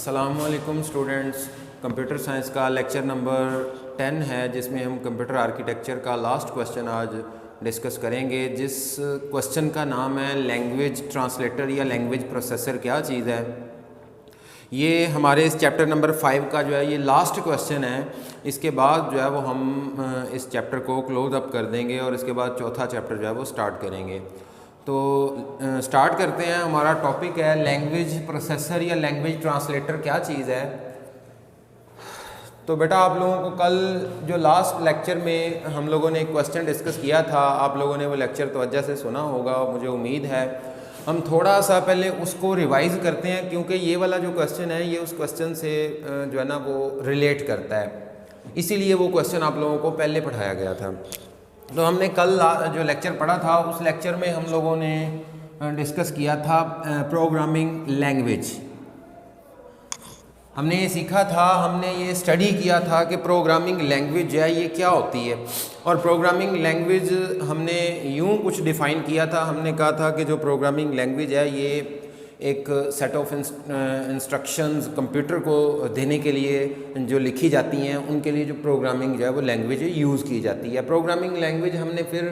अस्सलामुअलैकुम students, computer science का lecture number 10 है जिसमें हम कंप्यूटर आर्किटेक्चर का लास्ट क्वेश्चन आज डिस्कस करेंगे, जिस क्वेश्चन का नाम है लैंग्वेज ट्रांसलेटर या लैंग्वेज प्रोसेसर क्या चीज़ है। ये हमारे इस चैप्टर नंबर 5 का जो है ये लास्ट क्वेश्चन है। इसके बाद जो है वो हम इस चैप्टर को क्लोज अप कर देंगे और इसके बाद चौथा चैप्टर जो है वो स्टार्ट करेंगे। तो स्टार्ट करते हैं। हमारा टॉपिक है लैंग्वेज प्रोसेसर या लैंग्वेज ट्रांसलेटर क्या चीज़ है। तो बेटा आप लोगों को कल जो लास्ट लेक्चर में हम लोगों ने एक क्वेश्चन डिस्कस किया था, आप लोगों ने वो लेक्चर तवज्जो से सुना होगा, मुझे उम्मीद है। हम थोड़ा सा पहले उसको रिवाइज़ करते हैं क्योंकि ये वाला जो क्वेश्चन है ये उस क्वेश्चन से जो है ना वो रिलेट करता है, इसीलिए वो क्वेश्चन आप लोगों को पहले पढ़ाया गया था। तो हमने कल जो लेक्चर पढ़ा था उस लेक्चर में हम लोगों ने डिस्कस किया था प्रोग्रामिंग लैंग्वेज। हमने ये सीखा था, हमने ये स्टडी किया था कि प्रोग्रामिंग लैंग्वेज है ये क्या होती है। और प्रोग्रामिंग लैंग्वेज हमने यूँ कुछ डिफ़ाइन किया था। हमने कहा था कि जो प्रोग्रामिंग लैंग्वेज है ये एक सेट ऑफ इंस्ट्रक्शंस कंप्यूटर को देने के लिए जो लिखी जाती हैं उनके लिए जो प्रोग्रामिंग जो है वो लैंग्वेज यूज़ की जाती है। प्रोग्रामिंग लैंग्वेज हमने फिर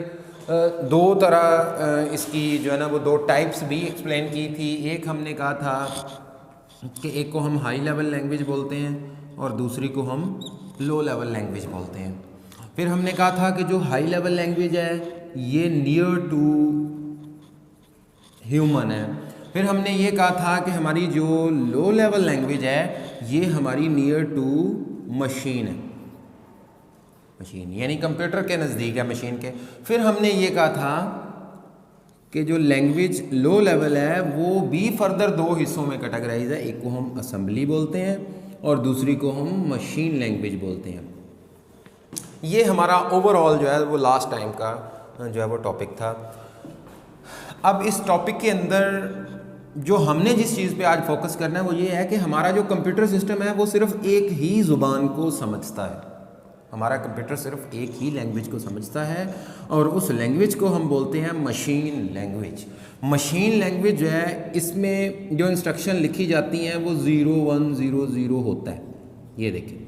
दो तरह इसकी जो है ना वो दो टाइप्स भी एक्सप्लेन की थी। एक हमने कहा था कि एक को हम हाई लेवल लैंग्वेज बोलते हैं और दूसरी को हम लो लेवल लैंग्वेज बोलते हैं। फिर हमने कहा था कि जो हाई लेवल लैंग्वेज है ये नियर टू ह्यूमन है। फिर हमने ये कहा था कि हमारी जो लो लेवल लैंग्वेज है ये हमारी नियर टू मशीन है, मशीन यानी कंप्यूटर के नज़दीक है मशीन के। फिर हमने ये कहा था कि जो लैंग्वेज लो लेवल है वो भी फर्दर दो हिस्सों में कैटेगराइज है, एक को हम असेंबली बोलते हैं और दूसरी को हम मशीन लैंग्वेज बोलते हैं। ये हमारा ओवरऑल जो है वो लास्ट टाइम का जो है वो टॉपिक था। अब इस टॉपिक के अंदर जो हमने जिस चीज़ पे आज फोकस करना है वो ये है कि हमारा जो कंप्यूटर सिस्टम है वो सिर्फ एक ही ज़ुबान को समझता है। हमारा कंप्यूटर सिर्फ एक ही लैंग्वेज को समझता है और उस लैंग्वेज को हम बोलते हैं मशीन लैंग्वेज। मशीन लैंग्वेज जो है इसमें जो इंस्ट्रक्शन लिखी जाती हैं वो 0100 होता है। ये देखिए,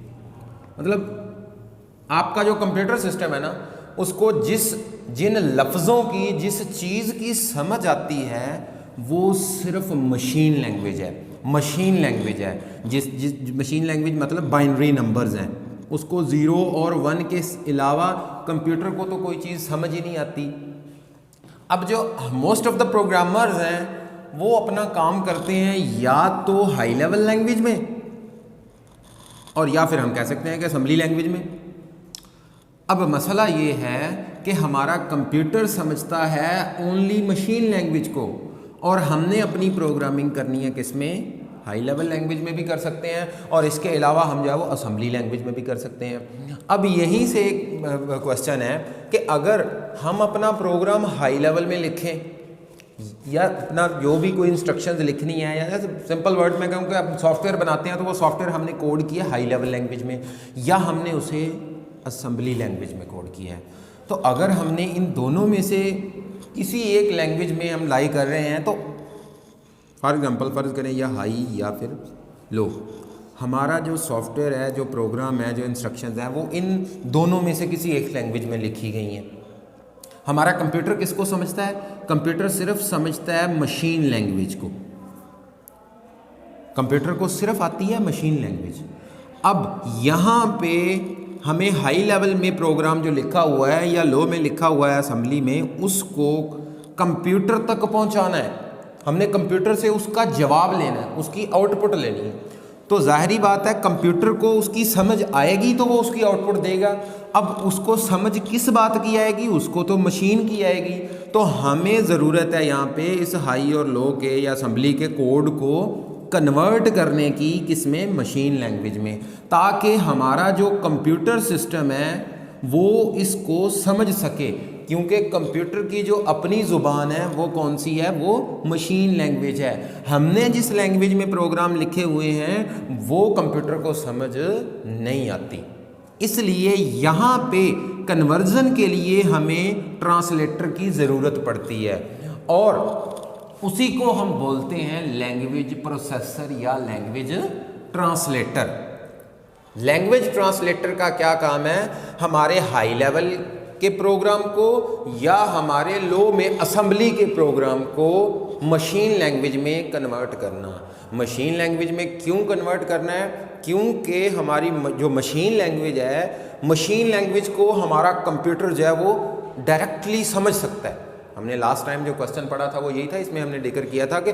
मतलब आपका जो कंप्यूटर सिस्टम है ना उसको जिन लफ्ज़ों की जिस चीज़ की समझ आती है वो सिर्फ मशीन लैंग्वेज है। मशीन लैंग्वेज है जिस मशीन लैंग्वेज मतलब बाइनरी नंबर्स हैं, उसको 0 और 1 के अलावा कंप्यूटर को तो कोई चीज़ समझ ही नहीं आती। अब जो मोस्ट ऑफ द प्रोग्रामर्स हैं वो अपना काम करते हैं या तो हाई लेवल लैंग्वेज में और या फिर हम कह सकते हैं कि असेंबली लैंग्वेज में। अब मसला ये है कि हमारा कंप्यूटर समझता है ओनली मशीन लैंग्वेज को और हमने अपनी प्रोग्रामिंग करनी है किसमें, हाई लेवल लैंग्वेज में भी कर सकते हैं और इसके अलावा हम जो है वो असेंबली लैंग्वेज में भी कर सकते हैं। अब यहीं से एक क्वेश्चन है कि अगर हम अपना प्रोग्राम हाई लेवल में लिखें या अपना जो भी कोई इंस्ट्रक्शंस लिखनी है, या सिंपल वर्ड में कहूँ कि आप सॉफ्टवेयर बनाते हैं तो वो सॉफ्टवेयर हमने कोड किया हाई लेवल लैंग्वेज में या हमने उसे असेंबली लैंग्वेज में कोड किया है। तो अगर हमने इन दोनों में से किसी एक लैंग्वेज में हम लाई कर रहे हैं तो फॉर एग्जांपल फ़र्ज़ करें या हाई या फिर लो, हमारा जो सॉफ्टवेयर है, जो प्रोग्राम है, जो इंस्ट्रक्शंस हैं वो इन दोनों में से किसी एक लैंग्वेज में लिखी गई हैं। हमारा कंप्यूटर किसको समझता है? कंप्यूटर सिर्फ समझता है मशीन लैंग्वेज को। कंप्यूटर को सिर्फ आती है मशीन लैंग्वेज। अब यहाँ पे हमें हाई लेवल में प्रोग्राम जो लिखा हुआ है या लो में लिखा हुआ है असेंबली में, उसको कंप्यूटर तक पहुँचाना है। हमने कंप्यूटर से उसका जवाब लेना है, उसकी आउटपुट लेनी है। तो जाहिरी बात है कंप्यूटर को उसकी समझ आएगी तो वो उसकी आउटपुट देगा। अब उसको समझ किस बात की आएगी? उसको तो मशीन की आएगी। तो हमें ज़रूरत है यहाँ पे इस हाई और लो के या असेंबली के कोड को कन्वर्ट करने की, किसमें? मशीन लैंग्वेज में, ताकि हमारा जो कंप्यूटर सिस्टम है वो इसको समझ सके। क्योंकि कंप्यूटर की जो अपनी ज़ुबान है वो कौन सी है? वो मशीन लैंग्वेज है। हमने जिस लैंग्वेज में प्रोग्राम लिखे हुए हैं वो कंप्यूटर को समझ नहीं आती, इसलिए यहाँ पे कन्वर्जन के लिए हमें ट्रांसलेटर की ज़रूरत पड़ती है और उसी को हम बोलते हैं लैंग्वेज प्रोसेसर या लैंग्वेज ट्रांसलेटर। लैंग्वेज ट्रांसलेटर का क्या काम है? हमारे हाई लेवल के प्रोग्राम को या हमारे लो में असेंबली के प्रोग्राम को मशीन लैंग्वेज में कन्वर्ट करना। मशीन लैंग्वेज में क्यों कन्वर्ट करना है? क्योंकि हमारी जो मशीन लैंग्वेज है, मशीन लैंग्वेज को हमारा कंप्यूटर जो है वो डायरेक्टली समझ सकता है। हमने लास्ट टाइम जो क्वेश्चन पढ़ा था वो यही था, इसमें हमने जिक्र किया था कि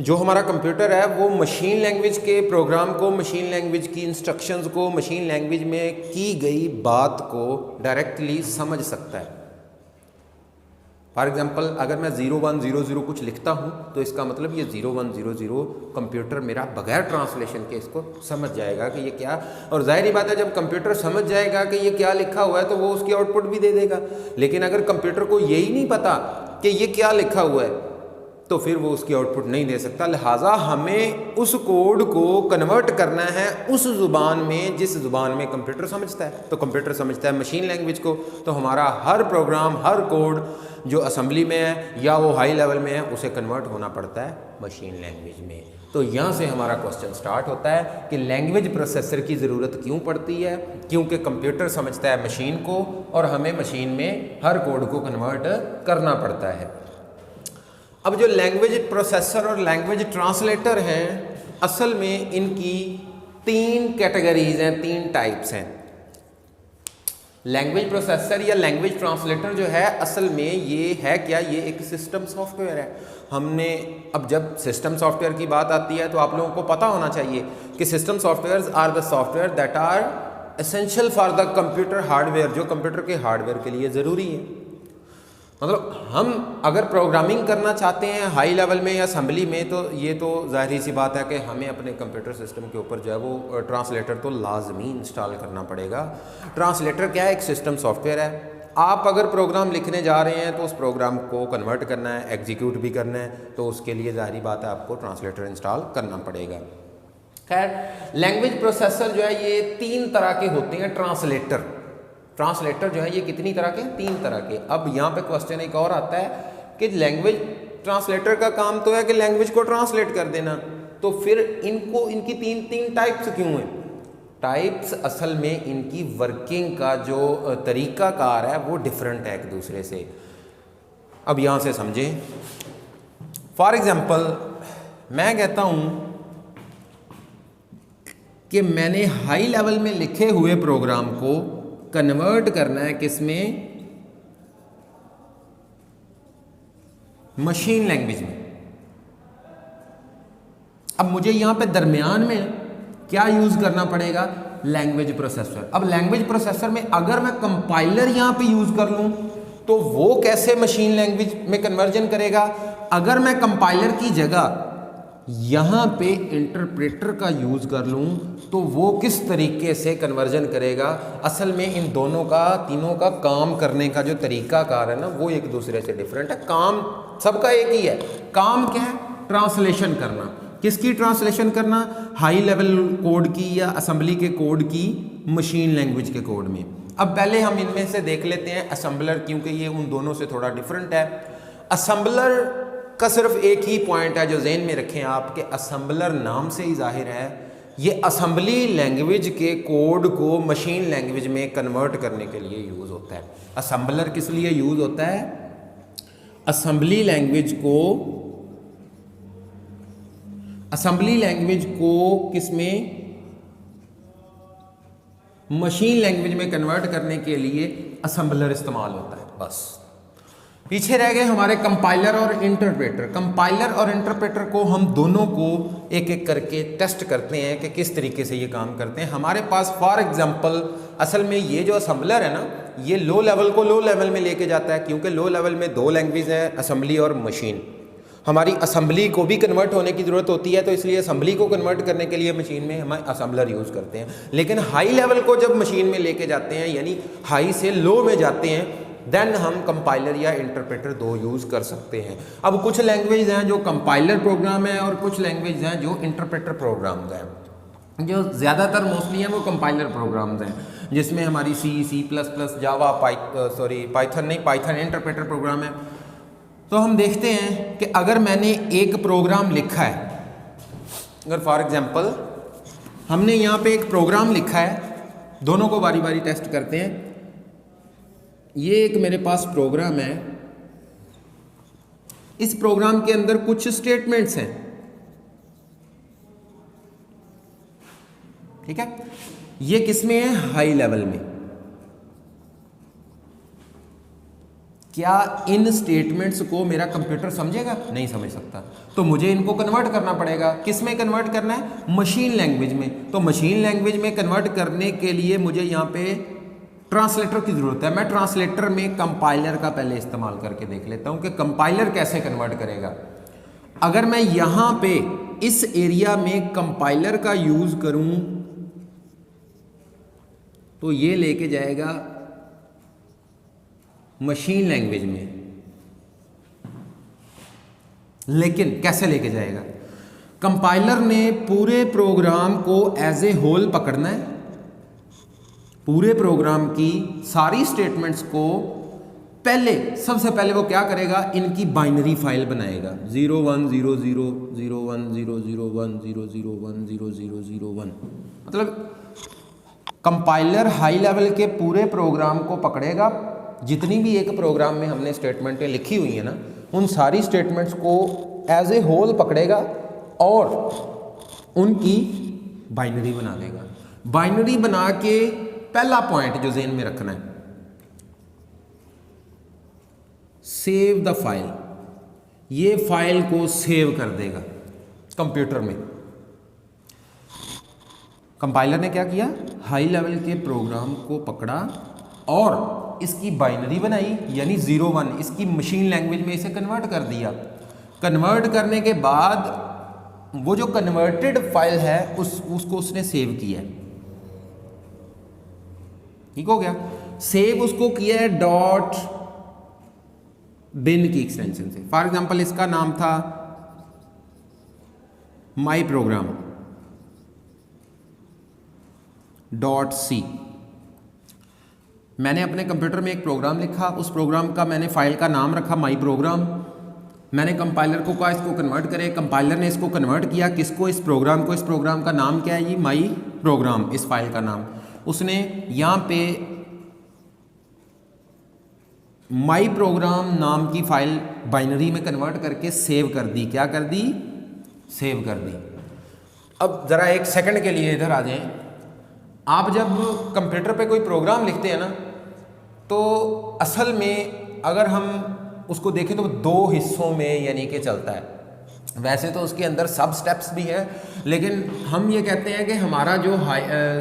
जो हमारा कंप्यूटर है वो मशीन लैंग्वेज के प्रोग्राम को, मशीन लैंग्वेज की इंस्ट्रक्शंस को, मशीन लैंग्वेज में की गई बात को डायरेक्टली समझ सकता है। फॉर एग्जांपल अगर मैं 0100 कुछ लिखता हूँ तो इसका मतलब ये 0100 कंप्यूटर मेरा बगैर ट्रांसलेशन के इसको समझ जाएगा कि ये क्या, और जाहिर बात है जब कंप्यूटर समझ जाएगा कि ये क्या लिखा हुआ है तो वो उसकी आउटपुट भी दे देगा। लेकिन अगर कंप्यूटर को यही नहीं पता कि ये क्या लिखा हुआ है तो फिर वो उसकी आउटपुट नहीं दे सकता। लिहाजा हमें उस कोड को कन्वर्ट करना है उस ज़ुबान में जिस ज़ुबान में कंप्यूटर समझता है। तो कंप्यूटर समझता है मशीन लैंग्वेज को, तो हमारा हर प्रोग्राम, हर कोड जो असेंबली में है या वो हाई लेवल में है उसे कन्वर्ट होना पड़ता है मशीन लैंग्वेज में। तो यहाँ से हमारा क्वेश्चन स्टार्ट होता है कि लैंग्वेज प्रोसेसर की ज़रूरत क्यों पड़ती है? क्योंकि कंप्यूटर समझता है मशीन को और हमें मशीन में हर कोड को कन्वर्ट करना पड़ता है। अब जो लैंग्वेज प्रोसेसर और लैंग्वेज ट्रांसलेटर हैं, असल में इनकी 3 कैटेगरीज हैं, 3 टाइप्स हैं। लैंग्वेज प्रोसेसर या लैंग्वेज ट्रांसलेटर जो है असल में ये है क्या? ये एक सिस्टम सॉफ्टवेयर है। हमने अब जब सिस्टम सॉफ्टवेयर की बात आती है तो आप लोगों को पता होना चाहिए कि system software are the software that are essential for the computer hardware, जो कंप्यूटर के हार्डवेयर के लिए ज़रूरी है। मतलब हम अगर प्रोग्रामिंग करना चाहते हैं हाई लेवल में या असेंबली में तो ये तो जाहिर सी बात है कि हमें अपने कंप्यूटर सिस्टम के ऊपर जो है वो ट्रांसलेटर तो लाजमी इंस्टॉल करना पड़ेगा। ट्रांसलेटर क्या है? एक सिस्टम सॉफ्टवेयर है। आप अगर प्रोग्राम लिखने जा रहे हैं तो उस प्रोग्राम को कन्वर्ट करना है, एग्जीक्यूट भी करना है, तो उसके लिए जाहिर बात है आपको ट्रांसलेटर इंस्टॉल करना पड़ेगा। खैर, लैंग्वेज प्रोसेसर जो है ये 3 तरह के होते हैं। ट्रांसलेटर जो है ये कितनी तरह के? 3 तरह के। अब यहाँ पे क्वेश्चन एक और आता है कि लैंग्वेज ट्रांसलेटर का काम तो है कि लैंग्वेज को ट्रांसलेट कर देना, तो फिर इनकी 3 टाइप्स क्यों हैं? टाइप्स असल में इनकी वर्किंग का जो तरीकाकार है वो डिफरेंट है एक दूसरे से। अब यहाँ से समझें। फॉर एग्जाम्पल मैं कहता हूँ कि मैंने हाई लेवल में लिखे हुए प्रोग्राम को कन्वर्ट करना है किसमें? मशीन लैंग्वेज में। अब मुझे यहां पे दरमियान में क्या यूज करना पड़ेगा? Language processor. अब लैंग्वेज प्रोसेसर में अगर मैं कंपाइलर यहां पे यूज कर लूं तो वो कैसे मशीन लैंग्वेज में कन्वर्जन करेगा? अगर मैं कंपाइलर की जगह यहाँ पे इंटरप्रेटर का यूज़ कर लूँ तो वो किस तरीके से कन्वर्जन करेगा? असल में इन तीनों का काम करने का जो तरीकाकार है ना वो एक दूसरे से डिफरेंट है। काम सबका एक ही है। काम क्या है? ट्रांसलेशन करना। किसकी ट्रांसलेशन करना? हाई लेवल कोड की या असेंबली के कोड की मशीन लैंग्वेज के कोड में। अब पहले हम इनमें से देख लेते हैं असेंबलर, क्योंकि ये उन दोनों से थोड़ा डिफरेंट है। असेंबलर का सिर्फ एक ही पॉइंट है जो ज़हन में रखें आप, कि असेंबलर नाम से ही जाहिर है ये असेंबली लैंग्वेज के कोड को मशीन लैंग्वेज में कन्वर्ट करने के लिए यूज़ होता है। असेंबलर किस लिए यूज़ होता है? असेंबली लैंग्वेज को किसमें? मशीन लैंग्वेज में कन्वर्ट करने के लिए असेंबलर इस्तेमाल होता है। बस पीछे रह गए हमारे कंपाइलर और इंटरप्रेटर। कंपाइलर और इंटरप्रेटर को हम दोनों को एक एक करके टेस्ट करते हैं कि किस तरीके से ये काम करते हैं। हमारे पास फॉर एग्जांपल असल में ये जो असेंबलर है ना ये लो लेवल को लो लेवल में लेके जाता है, क्योंकि लो लेवल में 2 लैंग्वेज है, असेंबली और मशीन। हमारी असेंबली को भी कन्वर्ट होने की ज़रूरत होती है, तो इसलिए असेंबली को कन्वर्ट करने के लिए मशीन में हम असेंबलर यूज़ करते हैं। लेकिन हाई लेवल को जब मशीन में लेके जाते हैं, यानी हाई से लो में जाते हैं, देन हम कंपाइलर या इंटरप्रेटर 2 यूज़ कर सकते हैं। अब कुछ लैंग्वेज हैं जो कंपाइलर प्रोग्राम है और कुछ लैंग्वेज हैं जो इंटरप्रेटर प्रोग्राम्स हैं। जो ज़्यादातर मोस्टली हैं वो कंपाइलर प्रोग्राम्स हैं, जिसमें हमारी C++, जावा, पाइथन इंटरप्रेटर प्रोग्राम है। तो हम देखते हैं कि अगर मैंने एक प्रोग्राम लिखा है, अगर फॉर एग्जांपल हमने यहाँ पे एक प्रोग्राम लिखा है, दोनों को बारी बारी टेस्ट करते हैं। ये एक मेरे पास प्रोग्राम है, इस प्रोग्राम के अंदर कुछ स्टेटमेंट्स हैं, ठीक है। ये किसमें है? हाई लेवल में। क्या इन स्टेटमेंट्स को मेरा कंप्यूटर समझेगा? नहीं समझ सकता, तो मुझे इनको कन्वर्ट करना पड़ेगा। किस में कन्वर्ट करना है? मशीन लैंग्वेज में। तो मशीन लैंग्वेज में कन्वर्ट करने के लिए मुझे यहाँ पे ट्रांसलेटर की ज़रूरत है। मैं ट्रांसलेटर में कंपाइलर का पहले इस्तेमाल करके देख लेता हूँ कि कंपाइलर कैसे कन्वर्ट करेगा। अगर मैं यहाँ पे इस एरिया में कंपाइलर का यूज़ करूँ तो ये लेके जाएगा मशीन लैंग्वेज में, लेकिन कैसे लेके जाएगा? कंपाइलर ने पूरे प्रोग्राम को एज ए होल पकड़ना है, पूरे प्रोग्राम की सारी स्टेटमेंट्स को सबसे पहले वो क्या करेगा? इनकी बाइनरी फाइल बनाएगा। 01000100100100100001। मतलब कंपाइलर हाई लेवल के पूरे प्रोग्राम को पकड़ेगा, जितनी भी एक प्रोग्राम में हमने स्टेटमेंटें लिखी हुई हैं ना, उन सारी स्टेटमेंट्स को एज ए होल पकड़ेगा और उनकी बाइनरी बना देगा। बाइनरी बना के पहला पॉइंट जो ज़हन में रखना है, सेव द फाइल। ये फाइल को सेव कर देगा कंप्यूटर में। कंपाइलर ने क्या किया? हाई लेवल के प्रोग्राम को पकड़ा और इसकी बाइनरी बनाई, यानी 01, इसकी मशीन लैंग्वेज में इसे कन्वर्ट कर दिया। कन्वर्ट करने के बाद वो जो कन्वर्टेड फाइल है उसको उसने सेव किया है। ठीक हो गया? सेव उसको किया है डॉट बिन की एक्सटेंशन से। फॉर एग्जांपल इसका नाम था माई प्रोग्राम .c। मैंने अपने कंप्यूटर में एक प्रोग्राम लिखा, उस प्रोग्राम का मैंने फाइल का नाम रखा माई प्रोग्राम। मैंने कंपाइलर को कहा इसको कन्वर्ट करे, कंपाइलर ने इसको कन्वर्ट किया किसको? इस प्रोग्राम को। इस प्रोग्राम का नाम क्या है? ये माई प्रोग्राम, इस फाइल का नाम। उसने यहाँ पे माई प्रोग्राम नाम की फाइल बाइनरी में कन्वर्ट करके सेव कर दी। क्या कर दी? सेव कर दी। अब ज़रा एक सेकंड के लिए इधर आ जाएं। आप जब कंप्यूटर पे कोई प्रोग्राम लिखते हैं ना, तो असल में अगर हम उसको देखें तो दो हिस्सों में यानी कि चलता है। वैसे तो उसके अंदर सब स्टेप्स भी है, लेकिन हम ये कहते हैं कि हमारा जो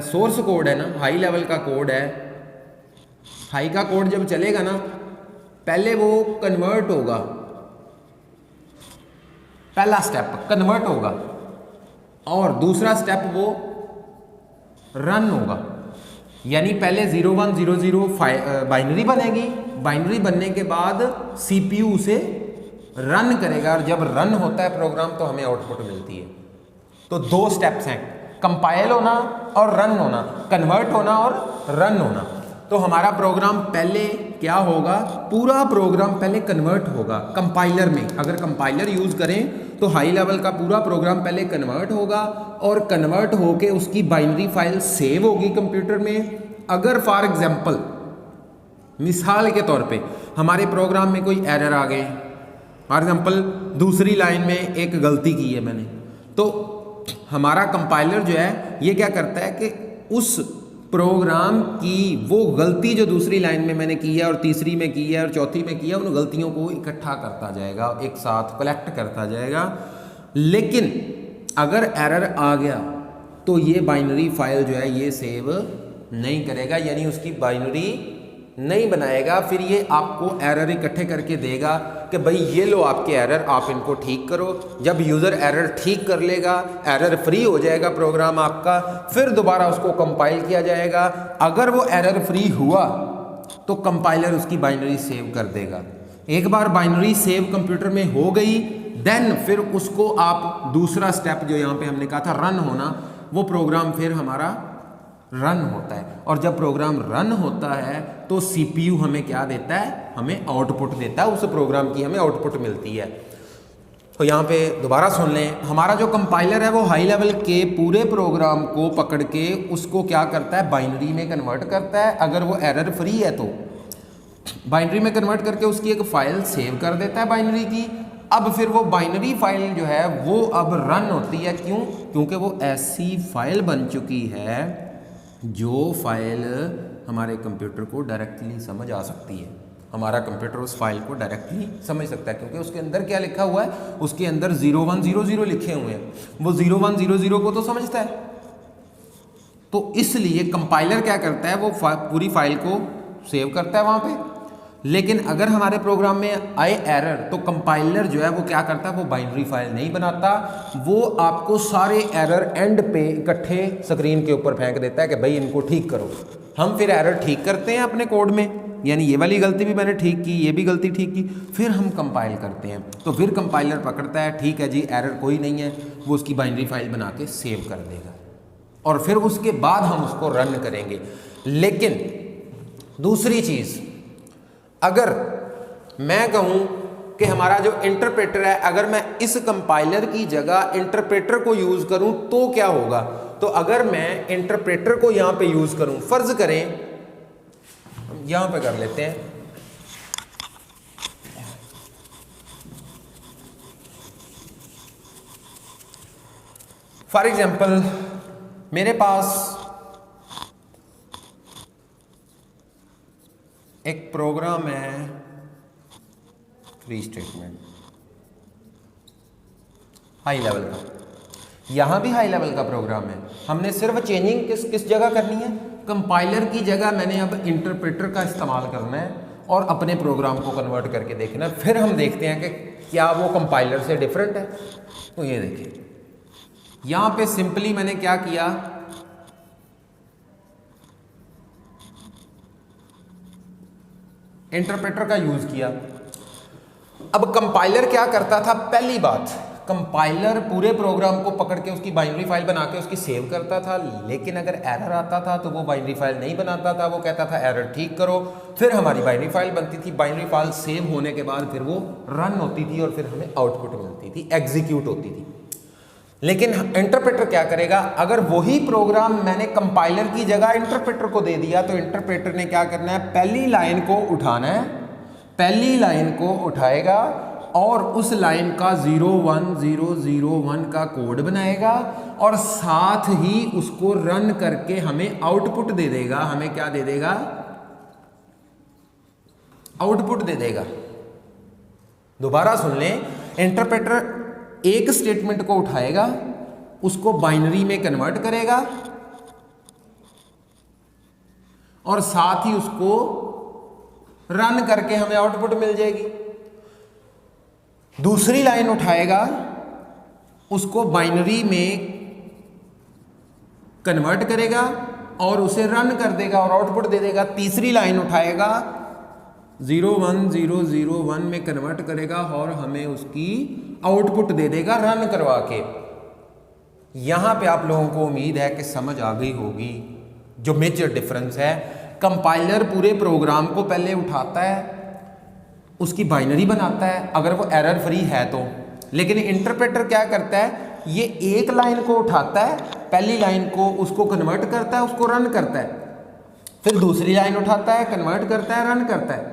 सोर्स कोड है ना, हाई लेवल का कोड है, हाई का कोड जब चलेगा ना, पहले वो कन्वर्ट होगा, पहला स्टेप कन्वर्ट होगा, और दूसरा स्टेप वो रन होगा। यानी पहले 0100 बाइनरी बनेगी, बाइनरी बनने के बाद CPU उसे रन करेगा, और जब रन होता है प्रोग्राम तो हमें आउटपुट मिलती है। तो दो स्टेप्स हैं, कंपाइल होना और रन होना, कन्वर्ट होना और रन होना। तो हमारा प्रोग्राम पहले क्या होगा? पूरा प्रोग्राम पहले कन्वर्ट होगा कंपाइलर में। अगर कंपाइलर यूज़ करें तो हाई लेवल का पूरा प्रोग्राम पहले कन्वर्ट होगा, और कन्वर्ट होके उसकी बाइनरी फाइल सेव होगी कंप्यूटर में। अगर फॉर एग्जांपल, मिसाल के तौर पे, हमारे प्रोग्राम में कोई एरर आ गए, फॉर एग्जांपल दूसरी लाइन में एक गलती की है मैंने, तो हमारा कंपाइलर जो है ये क्या करता है कि उस प्रोग्राम की वो गलती जो दूसरी लाइन में मैंने की है और तीसरी में की है और चौथी में की है, उन गलतियों को इकट्ठा करता जाएगा, एक साथ कलेक्ट करता जाएगा। लेकिन अगर एरर आ गया तो ये बाइनरी फाइल जो है ये सेव नहीं करेगा, यानी उसकी बाइनरी नहीं बनाएगा। फिर ये आपको एरर इकट्ठे करके देगा कि भाई ये लो आपके एरर, आप इनको ठीक करो। जब यूज़र एरर ठीक कर लेगा, एरर फ्री हो जाएगा प्रोग्राम आपका, फिर दोबारा उसको कंपाइल किया जाएगा। अगर वो एरर फ्री हुआ तो कंपाइलर उसकी बाइनरी सेव कर देगा। एक बार बाइनरी सेव कंप्यूटर में हो गई, देन फिर उसको आप दूसरा स्टेप जो यहाँ पे हमने कहा था रन होना, वो प्रोग्राम फिर हमारा रन होता है। और जब प्रोग्राम रन होता है तो CPU हमें क्या देता है? हमें आउटपुट देता है, उस प्रोग्राम की हमें आउटपुट मिलती है। तो यहाँ पे दोबारा सुन लें, हमारा जो कंपाइलर है वो हाई लेवल के पूरे प्रोग्राम को पकड़ के उसको क्या करता है, बाइनरी में कन्वर्ट करता है। अगर वो एरर फ्री है तो बाइनरी में कन्वर्ट करके उसकी एक फ़ाइल सेव कर देता है बाइनरी की। अब फिर वो बाइनरी फाइल जो है वो अब रन होती है। क्यों? क्योंकि वो ऐसी फाइल बन चुकी है जो फाइल हमारे कंप्यूटर को डायरेक्टली समझ आ सकती है। हमारा कंप्यूटर उस फाइल को डायरेक्टली समझ सकता है क्योंकि उसके अंदर क्या लिखा हुआ है, उसके अंदर 0100 लिखे हुए हैं, वो 0100 को तो समझता है। तो इसलिए कंपाइलर क्या करता है, वो पूरी फाइल को सेव करता है वहाँ पे। लेकिन अगर हमारे प्रोग्राम में आए एरर तो कंपाइलर जो है वो क्या करता है, वो बाइनरी फाइल नहीं बनाता, वो आपको सारे एरर एंड पे इकट्ठे स्क्रीन के ऊपर फेंक देता है कि भाई इनको ठीक करो। हम फिर एरर ठीक करते हैं अपने कोड में, यानी ये वाली गलती भी मैंने ठीक की, ये भी गलती ठीक की, फिर हम कंपाइल करते हैं। तो फिर कंपाइलर पकड़ता है, ठीक है जी एरर कोई नहीं है, वो उसकी बाइनरी फाइल बना के सेव कर देगा और फिर उसके बाद हम उसको रन करेंगे। लेकिन दूसरी चीज़, अगर मैं कहूँ कि हमारा जो इंटरप्रेटर है, अगर मैं इस कंपाइलर की जगह इंटरप्रेटर को यूज़ करूँ तो क्या होगा। तो अगर मैं इंटरप्रेटर को यहाँ पे यूज़ करूँ, फ़र्ज़ करें हम यहाँ पे कर लेते हैं, फॉर एग्जाम्पल मेरे पास एक प्रोग्राम है फ्री स्टेटमेंट हाई लेवल का, यहाँ भी हाई लेवल का प्रोग्राम है। हमने सिर्फ चेंजिंग किस जगह करनी है, कंपाइलर की जगह मैंने अब इंटरप्रेटर का इस्तेमाल करना है और अपने प्रोग्राम को कन्वर्ट करके देखना है। फिर हम देखते हैं कि क्या वो कंपाइलर से डिफरेंट है। तो ये देखिए यहाँ पे सिंपली मैंने क्या किया, इंटरप्रेटर का यूज किया। अब कंपाइलर क्या करता था, पहली बात कंपाइलर पूरे प्रोग्राम को पकड़ के उसकी बाइनरी फाइल बना के उसकी सेव करता था, लेकिन अगर एरर आता था तो वो बाइनरी फाइल नहीं बनाता था, वो कहता था एरर ठीक करो। फिर हमारी बाइनरी फाइल बनती थी, बाइनरी फाइल सेव होने के बाद फिर वो रन होती थी और फिर हमें आउटपुट मिलती थी, एग्जीक्यूट होती थी। लेकिन इंटरप्रेटर क्या करेगा, अगर वही प्रोग्राम मैंने कंपाइलर की जगह इंटरप्रेटर को दे दिया तो इंटरप्रेटर ने क्या करना है, पहली लाइन को उठाना है, पहली लाइन को उठाएगा और उस लाइन का 01001 का कोड बनाएगा और साथ ही उसको रन करके हमें आउटपुट दे देगा। हमें क्या दे देगा, आउटपुट दे देगा। दोबारा सुन लें, इंटरप्रेटर एक स्टेटमेंट को उठाएगा, उसको बाइनरी में कन्वर्ट करेगा और साथ ही उसको रन करके हमें आउटपुट मिल जाएगी। दूसरी लाइन उठाएगा, उसको बाइनरी में कन्वर्ट करेगा और उसे रन कर देगा और आउटपुट दे देगा। तीसरी लाइन उठाएगा, 01001 में कन्वर्ट करेगा और हमें उसकी आउटपुट दे देगा रन करवा के। यहां पे आप लोगों को उम्मीद है कि समझ आ गई होगी जो मेजर डिफरेंस है। कंपाइलर पूरे प्रोग्राम को पहले उठाता है, उसकी बाइनरी बनाता है अगर वो एरर फ्री है तो, लेकिन इंटरप्रेटर क्या करता है, ये एक लाइन को उठाता है, पहली लाइन को उसको कन्वर्ट करता है, उसको रन करता है, फिर दूसरी लाइन उठाता है, कन्वर्ट करता है, रन करता है,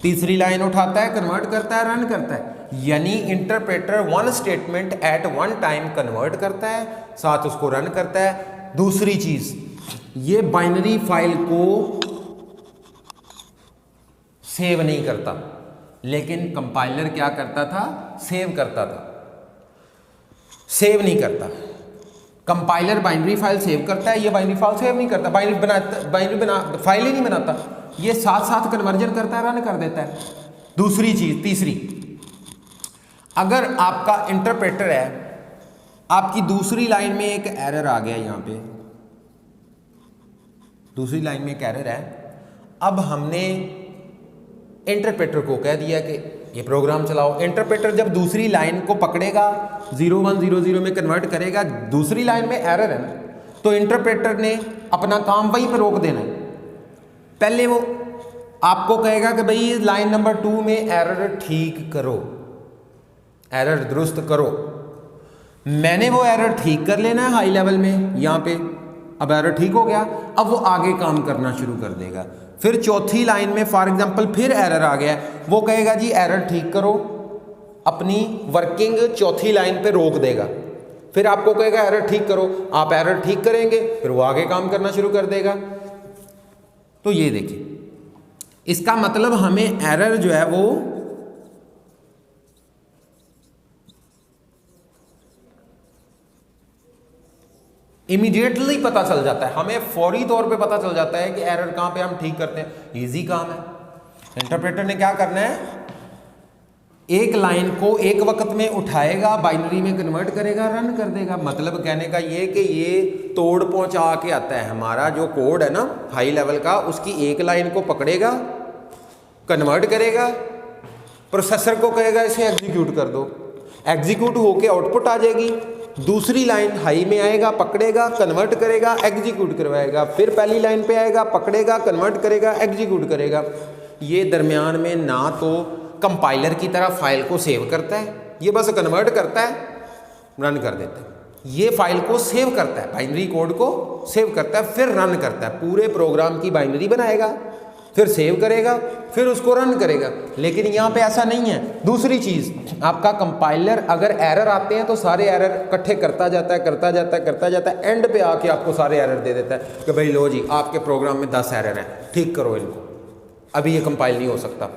तीसरी लाइन उठाता है, कन्वर्ट करता है, रन करता है। यानी interpreter one statement at one time convert करता है, साथ उसको रन करता है। दूसरी चीज, ये बाइनरी फाइल को सेव नहीं करता, लेकिन कंपाइलर क्या करता था, सेव करता था। सेव नहीं करता, कंपाइलर बाइनरी फाइल सेव करता है, ये बाइनरी फाइल सेव नहीं करता, बाइनरी फाइल ही नहीं बनाता, ये साथ साथ कन्वर्जन करता है, रन कर देता है। दूसरी चीज, तीसरी, अगर आपका इंटरप्रेटर है, आपकी दूसरी लाइन में एक एरर आ गया, यहां पे दूसरी लाइन में एक एरर है, अब हमने इंटरप्रेटर को कह दिया कि ये प्रोग्राम चलाओ। इंटरप्रेटर जब दूसरी लाइन को पकड़ेगा, 0100 में कन्वर्ट करेगा, दूसरी लाइन में एरर है ना, तो इंटरप्रेटर ने अपना काम वहीं पर रोक देना है। पहले वो आपको कहेगा कि भाई लाइन नंबर 2 में एरर ठीक करो, एरर दुरुस्त करो। मैंने वो एरर ठीक कर लेना है हाई लेवल में यहाँ पे। अब एरर ठीक हो गया, अब वो आगे काम करना शुरू कर देगा। फिर चौथी लाइन में फॉर एग्जांपल फिर एरर आ गया, वो कहेगा जी एरर ठीक करो, अपनी वर्किंग चौथी लाइन पे रोक देगा। फिर आपको कहेगा एरर ठीक करो, आप एरर ठीक करेंगे, फिर वो आगे काम करना शुरू कर देगा। तो ये देखिए, इसका मतलब हमें एरर जो है वो इमीडिएटली पता चल जाता है, हमें फौरी तौर पे पता चल जाता है कि एरर कहाँ पे हम ठीक करते हैं। इजी काम है। इंटरप्रेटर ने क्या करना है, एक लाइन को एक वक्त में उठाएगा, बाइनरी में कन्वर्ट करेगा, रन कर देगा। मतलब कहने का ये कि ये तोड़ पहुंचा के आता है। हमारा जो कोड है ना हाई लेवल का, उसकी एक लाइन को पकड़ेगा, कन्वर्ट करेगा, प्रोसेसर को कहेगा इसे एग्जीक्यूट कर दो, एग्जीक्यूट होके आउटपुट आ जाएगी। दूसरी लाइन हाई में आएगा, पकड़ेगा, कन्वर्ट करेगा, एग्जीक्यूट करवाएगा। फिर पहली लाइन पे आएगा, पकड़ेगा, कन्वर्ट करेगा, एग्जीक्यूट करेगा। ये दरमियान में ना तो कंपाइलर की तरह फाइल को सेव करता है, ये बस कन्वर्ट करता है, रन कर देता है। ये फाइल को सेव करता है, बाइनरी कोड को सेव करता है, फिर रन करता है। पूरे प्रोग्राम की बाइनरी बनाएगा, फिर सेव करेगा, फिर उसको रन करेगा। लेकिन यहाँ पे ऐसा नहीं है। दूसरी चीज़, आपका कंपाइलर अगर एरर आते हैं तो सारे एरर इकट्ठे करता जाता है, करता जाता है, करता जाता है, एंड पे आके आपको सारे एरर दे देता है कि भाई लो जी आपके प्रोग्राम में 10 एरर हैं, ठीक करो इनको, अभी ये कंपाइल नहीं हो सकता।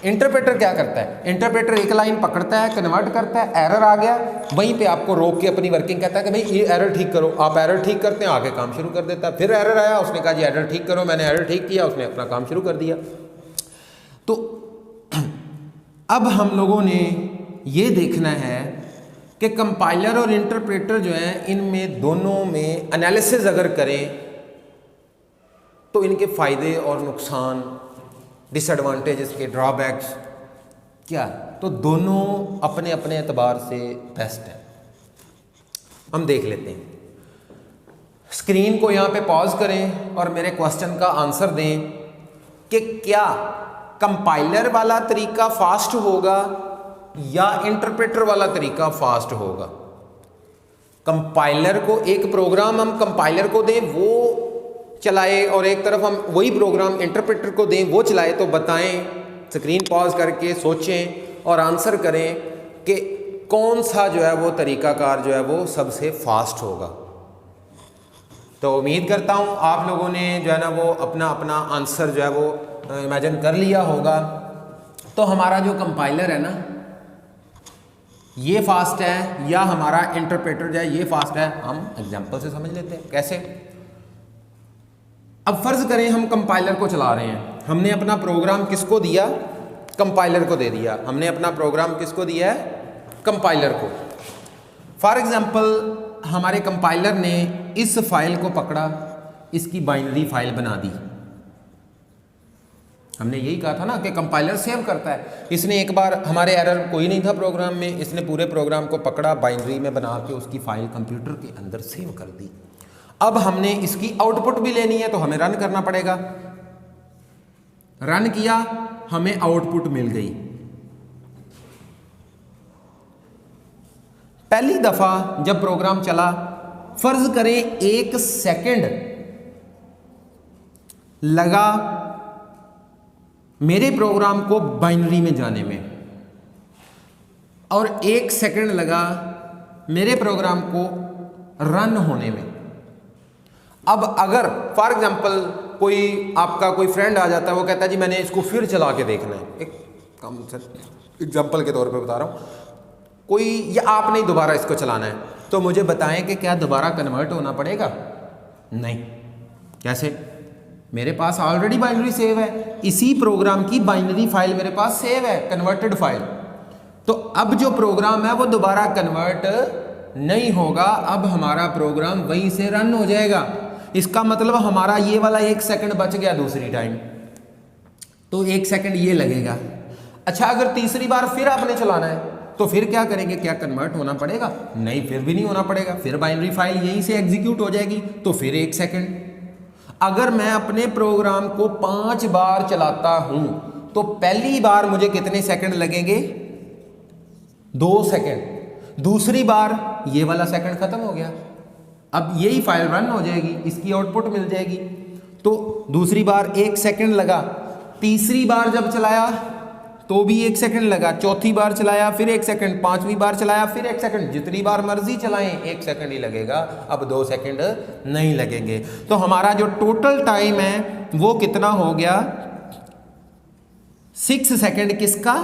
इंटरप्रेटर क्या करता है, इंटरप्रेटर एक लाइन पकड़ता है, कन्वर्ट करता है, एरर आ गया, वहीं पे आपको रोक के अपनी वर्किंग कहता है कि भाई ये एरर ठीक करो। आप एरर ठीक करते हैं, आगे काम शुरू कर देता है। फिर एरर आया, उसने कहा जी एरर ठीक करो, मैंने एरर ठीक किया, उसने अपना काम शुरू कर दिया। तो अब हम लोगों ने ये देखना है कि कंपाइलर और इंटरप्रेटर जो है, इनमें दोनों में एनालिसिस अगर करें तो इनके फ़ायदे और नुकसान, डिसएडवांटेजेस के ड्रॉबैक्स क्या, तो दोनों अपने अपने एतबार से बेस्ट है। हम देख लेते हैं। स्क्रीन को यहाँ पे पॉज करें और मेरे क्वेश्चन का आंसर दें कि क्या कंपाइलर वाला तरीका फास्ट होगा या इंटरप्रेटर वाला तरीका फास्ट होगा। कंपाइलर को एक प्रोग्राम हम कंपाइलर को दें, वो चलाए, और एक तरफ हम वही प्रोग्राम इंटरप्रेटर को दें, वो चलाए, तो बताएं, स्क्रीन पॉज करके सोचें और आंसर करें कि कौन सा जो है वो तरीकाकार जो है वो सबसे फास्ट होगा। तो उम्मीद करता हूँ आप लोगों ने जो है ना वो अपना अपना आंसर जो है वो इमेजिन कर लिया होगा। तो हमारा जो कंपाइलर है ना ये फास्ट है या हमारा इंटरप्रेटर जो है ये फास्ट है, हम एग्जाम्पल से समझ लेते हैं। कैसे? अब फर्ज करें हम कंपाइलर को चला रहे हैं, हमने अपना प्रोग्राम किसको दिया, कंपाइलर को दे दिया। हमने अपना प्रोग्राम किसको दिया है, कंपाइलर को। फॉर एग्जांपल हमारे कंपाइलर ने इस फाइल को पकड़ा, इसकी बाइनरी फाइल बना दी। हमने यही कहा था ना कि कंपाइलर सेव करता है। इसने एक बार, हमारे एरर कोई नहीं था प्रोग्राम में, इसने पूरे प्रोग्राम को पकड़ा, बाइनरी में बना के उसकी फाइल कंप्यूटर के अंदर सेव कर दी। अब हमने इसकी आउटपुट भी लेनी है तो हमें रन करना पड़ेगा। रन किया, हमें आउटपुट मिल गई। पहली दफा जब प्रोग्राम चला, फर्ज करें 1 सेकंड लगा मेरे प्रोग्राम को बाइनरी में जाने में, और 1 सेकंड लगा मेरे प्रोग्राम को रन होने में। अब अगर फॉर एग्जांपल कोई आपका कोई फ्रेंड आ जाता है, वो कहता है जी मैंने इसको फिर चला के देखना है, एक कम एग्जांपल के तौर पे बता रहा हूँ, कोई या आपने दोबारा इसको चलाना है, तो मुझे बताएं कि क्या दोबारा कन्वर्ट होना पड़ेगा? नहीं। कैसे? मेरे पास ऑलरेडी बाइनरी सेव है, इसी प्रोग्राम की बाइनरी फाइल मेरे पास सेव है, कन्वर्टेड फाइल। तो अब जो प्रोग्राम है वो दोबारा कन्वर्ट नहीं होगा, अब हमारा प्रोग्राम वहीं से रन हो जाएगा। इसका मतलब हमारा ये वाला 1 सेकंड बच गया दूसरी टाइम, तो 1 सेकंड ये लगेगा। अच्छा, अगर तीसरी बार फिर आपने चलाना है तो फिर क्या करेंगे? क्या कन्वर्ट होना पड़ेगा? नहीं, फिर भी नहीं होना पड़ेगा, फिर बाइनरी फाइल यहीं से एग्जीक्यूट हो जाएगी, तो फिर 1 सेकंड। अगर मैं अपने प्रोग्राम को 5 बार चलाता हूं तो पहली बार मुझे कितने सेकंड लगेंगे? 2 सेकंड, दूसरी बार ये वाला सेकंड खत्म हो गया, अब यही फाइल रन हो जाएगी, इसकी आउटपुट मिल जाएगी। तो दूसरी बार 1 सेकंड लगा, तीसरी बार जब चलाया तो भी 1 सेकंड लगा, चौथी बार चलाया फिर 1 सेकंड, पांचवी बार चलाया फिर 1 सेकंड, जितनी बार मर्जी चलाएं 1 सेकंड ही लगेगा, अब 2 सेकंड नहीं लगेंगे। तो हमारा जो टोटल टाइम है वो कितना हो गया, 6 सेकंड किसका,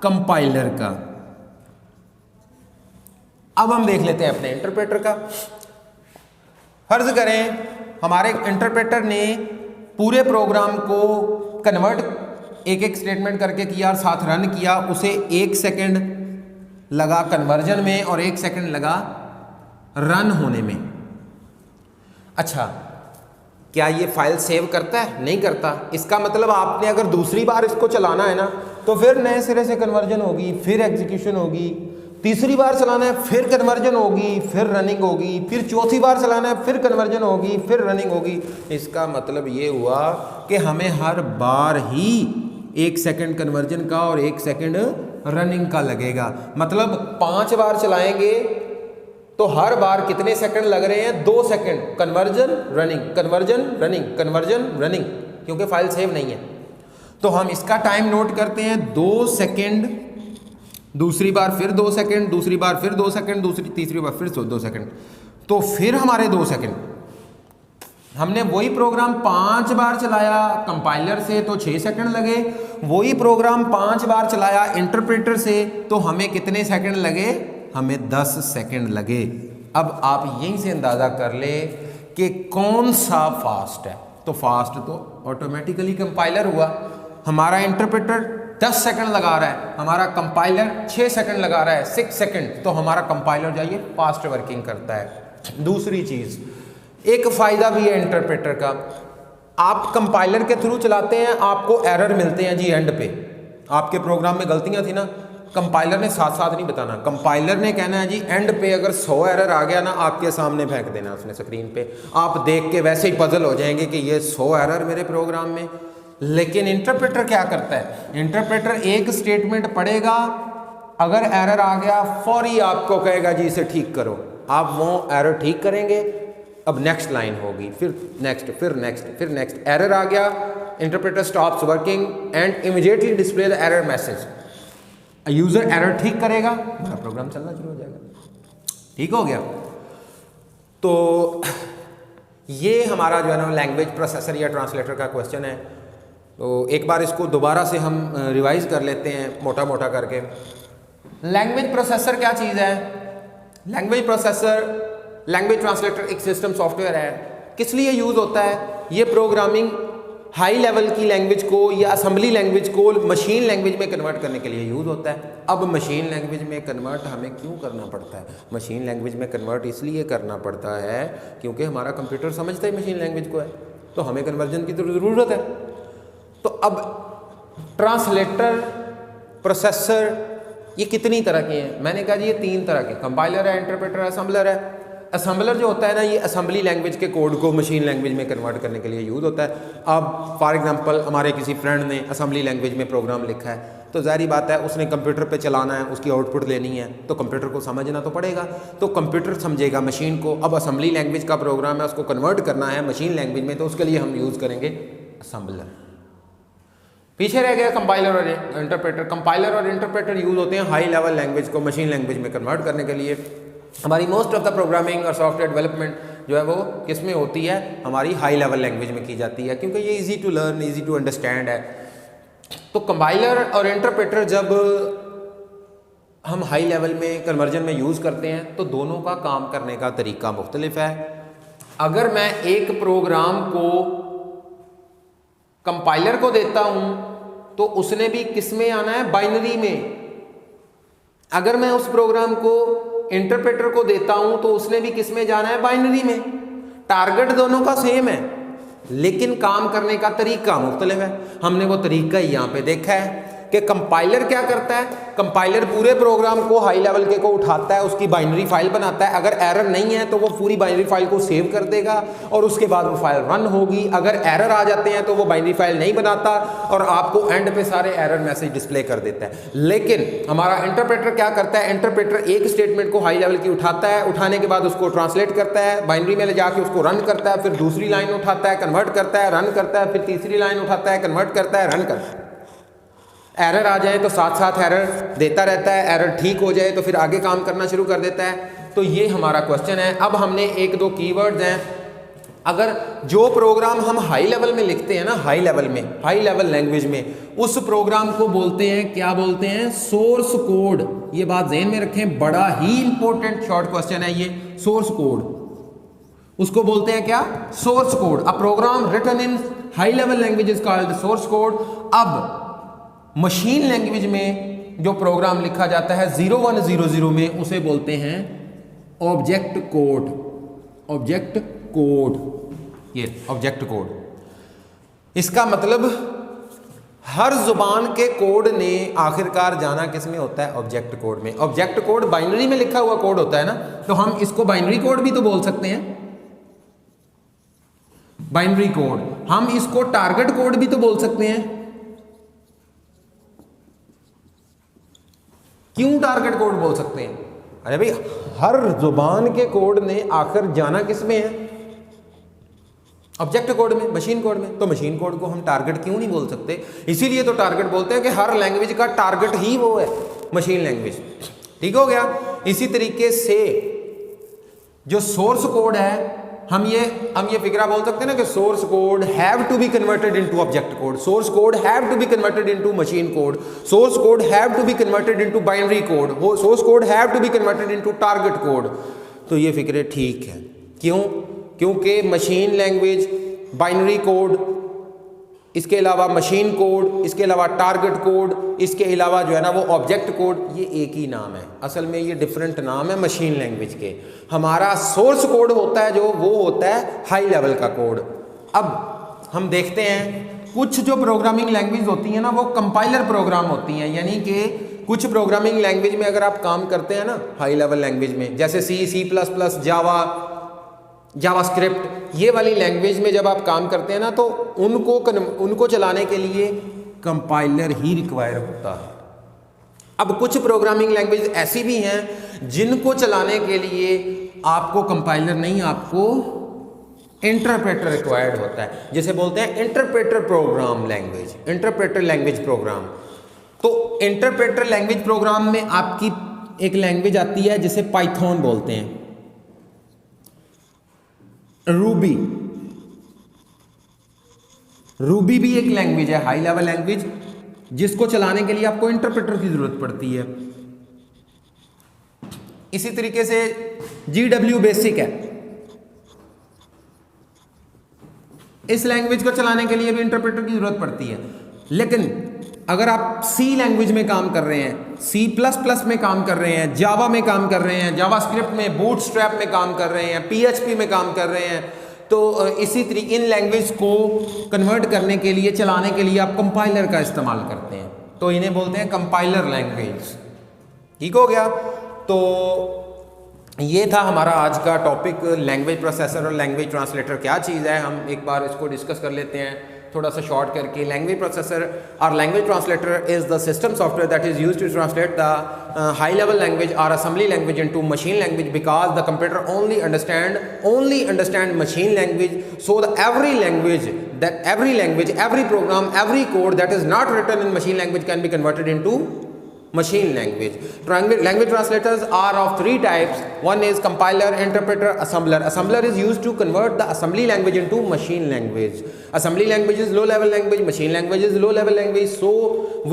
कंपाइलर का। अब हम देख लेते हैं अपने इंटरप्रेटर का। फर्ज करें हमारे इंटरप्रेटर ने पूरे प्रोग्राम को कन्वर्ट एक एक स्टेटमेंट करके किया और साथ रन किया, उसे 1 सेकंड लगा कन्वर्जन में और 1 सेकंड लगा रन होने में। अच्छा, क्या ये फाइल सेव करता है? नहीं करता। इसका मतलब आपने अगर दूसरी बार इसको चलाना है ना तो फिर नए सिरे से कन्वर्जन होगी, फिर एग्जीक्यूशन होगी, तीसरी बार चलाना है फिर कन्वर्जन होगी, फिर रनिंग होगी, फिर चौथी बार चलाना है फिर कन्वर्जन होगी, फिर रनिंग होगी। इसका मतलब ये हुआ कि हमें हर बार ही 1 सेकंड कन्वर्जन का और 1 सेकंड रनिंग का लगेगा। मतलब 5 बार चलाएंगे तो हर बार कितने सेकंड लग रहे हैं, 2 second, conversion running, conversion running, conversion running, क्योंकि फाइल सेव नहीं है। तो हम इसका टाइम नोट करते हैं, 2 सेकंड, दूसरी बार फिर 2 सेकंड, दूसरी बार फिर 2 सेकंड, तीसरी बार फिर 2 सेकंड, तो फिर हमारे 2 सेकंड। हमने वही प्रोग्राम 5 बार चलाया कंपाइलर से तो 6 सेकंड लगे, वही प्रोग्राम 5 बार चलाया इंटरप्रेटर से तो हमें कितने सेकंड लगे, हमें 10 सेकंड लगे। अब आप यहीं से अंदाज़ा कर ले कि कौन सा फास्ट है। तो फास्ट तो ऑटोमेटिकली कंपाइलर हुआ, हमारा इंटरप्रेटर 10 सेकंड लगा रहा है, हमारा कंपाइलर 6 सेकंड लगा रहा है, 6 सेकंड, तो हमारा कंपाइलर जाइए फास्ट वर्किंग करता है। दूसरी चीज़, एक फ़ायदा भी है इंटरप्रेटर का, आप कंपाइलर के थ्रू चलाते हैं, आपको एरर मिलते हैं जी एंड पे। आपके प्रोग्राम में गलतियां थी ना, कंपाइलर ने साथ साथ नहीं बताना, कंपाइलर ने कहना है जी एंड पे अगर 100 एरर आ गया ना आपके सामने फेंक देना उसने स्क्रीन पे, आप देख के वैसे ही पजल हो जाएंगे कि ये 100 एरर मेरे प्रोग्राम में। लेकिन इंटरप्रेटर क्या करता है, इंटरप्रेटर एक स्टेटमेंट पढ़ेगा, अगर एरर आ गया फौरी आपको कहेगा जी इसे ठीक करो, आप वो एरर ठीक करेंगे, अब नेक्स्ट लाइन होगी, फिर नेक्स्ट, फिर नेक्स्ट, फिर नेक्स्ट, एरर आ गया, interpreter stops working and immediately display the error message. User error ठीक करेगा, हमारा प्रोग्राम चलना शुरू हो जाएगा। ठीक हो गया। तो ये हमारा जो है ना लैंग्वेज प्रोसेसर या ट्रांसलेटर का क्वेश्चन है। तो एक बार इसको दोबारा से हम रिवाइज कर लेते हैं मोटा मोटा करके। लैंग्वेज प्रोसेसर क्या चीज़ है? लैंग्वेज प्रोसेसर, लैंग्वेज ट्रांसलेटर एक सिस्टम सॉफ्टवेयर है। किस लिए यूज़ होता है? ये प्रोग्रामिंग हाई लेवल की लैंग्वेज को या असेंबली लैंग्वेज को मशीन लैंग्वेज में कन्वर्ट करने के लिए यूज़ होता है। अब मशीन लैंग्वेज में कन्वर्ट हमें क्यों करना पड़ता है? मशीन लैंग्वेज में कन्वर्ट इसलिए करना पड़ता है क्योंकि हमारा कंप्यूटर समझता ही मशीन लैंग्वेज को है, तो हमें कन्वर्जन की तो ज़रूरत है। तो अब ट्रांसलेटर, प्रोसेसर, ये कितनी तरह के हैं? मैंने कहा जी ये 3 तरह के, कंपाइलर है, इंटरप्रेटर है, असेंबलर है। असेंबलर जो होता है ना, ये असेंबली लैंग्वेज के कोड को मशीन लैंग्वेज में कन्वर्ट करने के लिए यूज़ होता है। अब फॉर एग्जांपल हमारे किसी फ्रेंड ने असेंबली लैंग्वेज में प्रोग्राम लिखा है, तो ज़ाहिर बात है उसने कंप्यूटर पे चलाना है, उसकी आउटपुट लेनी है, तो कंप्यूटर को समझना तो पड़ेगा, तो कंप्यूटर समझेगा मशीन को। अब असेंबली लैंग्वेज का प्रोग्राम है, उसको कन्वर्ट करना है मशीन लैंग्वेज में, तो उसके लिए हम यूज़ करेंगे असेंबलर। पीछे रह गया कंपाइलर और इंटरप्रेटर। कंपाइलर और इंटरप्रेटर यूज़ होते हैं हाई लेवल लैंग्वेज को मशीन लैंग्वेज में कन्वर्ट करने के लिए। हमारी मोस्ट ऑफ द प्रोग्रामिंग और सॉफ्टवेयर डेवलपमेंट जो है वो किस में होती है? हमारी हाई लेवल लैंग्वेज में की जाती है, क्योंकि ये easy to learn, easy to understand है। तो कंपाइलर और इंटरप्रेटर जब हम हाई लेवल में कन्वर्जन में यूज़ करते हैं तो दोनों का काम करने का तरीका मुख्तलिफ है। अगर मैं एक प्रोग्राम को कंपाइलर को देता हूं तो उसने भी किस में आना है? बाइनरी में। अगर मैं उस प्रोग्राम को इंटरप्रेटर को देता हूं तो उसने भी किस में जाना है? बाइनरी में। टारगेट दोनों का सेम है लेकिन काम करने का तरीका मुख्तलिफ है। हमने वो तरीका ही यहाँ पे देखा है कि कंपाइलर क्या करता है, कंपाइलर पूरे प्रोग्राम को हाई लेवल के को उठाता है, उसकी बाइनरी फाइल बनाता है, अगर एरर नहीं है तो वो पूरी बाइनरी फाइल को सेव कर देगा और उसके बाद वो फाइल रन होगी। अगर एरर आ जाते हैं तो वो बाइनरी फाइल नहीं बनाता और आपको एंड पे सारे एरर मैसेज डिस्प्ले कर देता है। लेकिन हमारा इंटरप्रेटर क्या करता है, इंटरप्रेटर एक स्टेटमेंट को हाई लेवल की उठाता है, उठाने के बाद उसको ट्रांसलेट करता है, बाइनरी में ले जाके उसको रन करता है, फिर दूसरी लाइन उठाता है, कन्वर्ट करता है, रन करता है, फिर तीसरी लाइन उठाता है, कन्वर्ट करता है, रन करता है। एरर आ जाए तो साथ साथ एरर देता रहता है, एरर ठीक हो जाए तो फिर आगे काम करना शुरू कर देता है। तो ये हमारा क्वेश्चन है। अब हमने एक दो कीवर्ड्स हैं, अगर जो प्रोग्राम हम हाई लेवल में लिखते हैं ना, हाई लेवल में, हाई लेवल लैंग्वेज में, उस प्रोग्राम को बोलते हैं, क्या बोलते हैं, सोर्स कोड। ये बात ध्यान में रखें, बड़ा ही इंपॉर्टेंट शॉर्ट क्वेश्चन है ये। सोर्स कोड उसको बोलते हैं क्या, source code. A program written in high level language is called source code. अब मशीन लैंग्वेज में जो प्रोग्राम लिखा जाता है 0100 में, उसे बोलते हैं ऑब्जेक्ट कोड। ऑब्जेक्ट कोड, ये ऑब्जेक्ट कोड। इसका मतलब हर जुबान के कोड ने आखिरकार जाना किस में होता है, ऑब्जेक्ट कोड में। ऑब्जेक्ट कोड बाइनरी में लिखा हुआ कोड होता है ना, तो हम इसको बाइनरी कोड भी तो बोल सकते हैं, बाइनरी कोड। हम इसको टारगेट कोड भी तो बोल सकते हैं। क्यों टारगेट कोड बोल सकते हैं? अरे भाई, हर जुबान के कोड ने आखिर जाना किस में है, ऑब्जेक्ट कोड में, मशीन कोड में। तो मशीन कोड को हम टारगेट क्यों नहीं बोल सकते? इसीलिए तो टारगेट बोलते हैं कि हर लैंग्वेज का टारगेट ही वो है, मशीन लैंग्वेज। ठीक हो गया। इसी तरीके से जो सोर्स कोड है, हम ये फिक्रा बोल सकते हैं ना कि source code have to be converted into object code, source code have to be converted into machine code, source code have to be converted into binary code, source code have to be converted into target code. तो ये फिक्रे ठीक है। क्यों? क्योंकि machine language, binary code, इसके अलावा machine code, इसके अलावा टारगेट कोड, इसके अलावा जो है ना वो ऑब्जेक्ट कोड, ये एक ही नाम है। असल में ये डिफरेंट नाम है मशीन लैंग्वेज के। हमारा सोर्स कोड होता है जो, वो होता है हाई लेवल का कोड। अब हम देखते हैं कुछ जो प्रोग्रामिंग लैंग्वेज होती है ना, वो कंपाइलर प्रोग्राम होती हैं। यानी कि कुछ प्रोग्रामिंग लैंग्वेज में अगर आप काम करते हैं ना, हाई लेवल लैंग्वेज में, जैसे C++, जावा, जावास्क्रिप्ट, ये वाली लैंग्वेज में जब आप काम करते हैं ना, तो उनको चलाने के लिए कंपाइलर ही रिक्वायर होता है। अब कुछ प्रोग्रामिंग लैंग्वेज ऐसी भी हैं जिनको चलाने के लिए आपको कंपाइलर नहीं, आपको इंटरप्रेटर रिक्वायर्ड होता है, जिसे बोलते हैं interpreter programme language, interpreter language program. तो इंटरप्रेटर लैंग्वेज प्रोग्राम में आपकी एक लैंग्वेज आती है जिसे पाइथन बोलते हैं, रूबी। रूबी भी एक लैंग्वेज है, हाई लेवल लैंग्वेज, जिसको चलाने के लिए आपको इंटरप्रेटर की जरूरत पड़ती है। इसी तरीके से GW बेसिक है, इस लैंग्वेज को चलाने के लिए भी इंटरप्रेटर की जरूरत पड़ती है। लेकिन अगर आप C लैंग्वेज में काम कर रहे हैं, C++ में काम कर रहे हैं, जावा में काम कर रहे हैं, जावास्क्रिप्ट में, बूटस्ट्रैप में काम कर रहे हैं, PHP में काम कर रहे हैं, तो इसी तरीके इन लैंग्वेज को कन्वर्ट करने के लिए, चलाने के लिए आप कंपाइलर का इस्तेमाल करते हैं, तो इन्हें बोलते हैं कंपाइलर लैंग्वेज। ठीक हो गया। तो ये था हमारा आज का टॉपिक, लैंग्वेज प्रोसेसर और लैंग्वेज ट्रांसलेटर क्या चीज़ है। हम एक बार इसको डिस्कस कर लेते हैं थोड़ा सा शॉर्ट करके। लैंग्वेज प्रोसेसर और language translator is the system software that is used to translate the high level language और assembly language into machine language, because the computer only understand machine language. So the every language, every program, every code that is not written in machine language can be converted into machine language. Language translators are of three types. One is compiler, interpreter, assembler. Assembler is used to convert the assembly language into machine language. Assembly language is low level language, machine language is low level language. So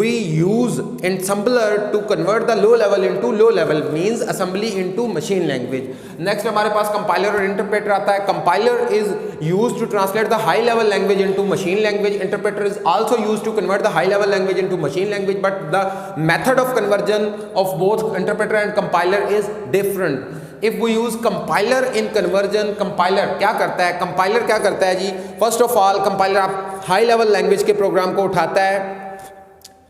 we use assembler to convert the low level into low level, means assembly into machine language. Next हमारे पास compiler और interpreter आता है. Compiler is used to translate the high level language into machine language. Interpreter is also used to convert the high level language into machine language, but the method of conversion of both interpreter and compiler is different. If we use compiler in conversion, compiler क्या करता है? Compiler क्या करता है जी? First of all, compiler आप high level language के programme को उठाता है,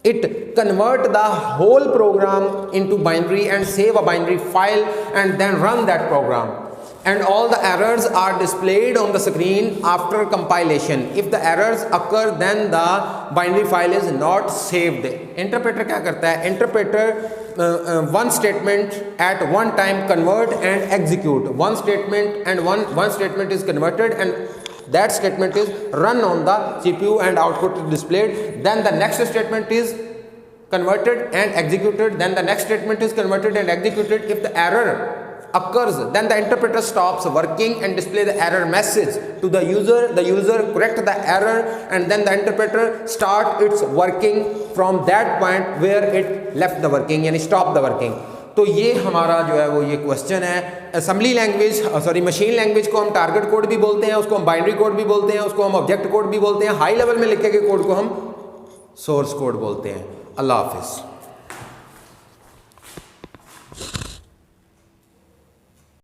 It convert the whole program into binary and save a binary file and then run that program. And all the errors are displayed on the screen after compilation. If the errors occur, then the binary file is not saved. Interpreter क्या करता है? Interpreter one statement at one time convert and execute. One statement and one statement is converted and that statement is run on the CPU and output is displayed. Then the next statement is converted and executed. Then the next statement is converted and executed. If the error occurs, then the interpreter stops working and display the error message to the user. The user correct the error and then the interpreter start its working from that point where it left the working, यानी stop the working. तो ये हमारा जो है वो ये question है. Assembly language machine language को हम टारगेट कोड भी बोलते हैं, उसको हम बाइनरी कोड भी बोलते हैं, उसको हम ऑब्जेक्ट कोड भी बोलते हैं. हाई लेवल में लिखे गए कोड को हम सोर्स कोड बोलते हैं. अल्लाह हाफिज़.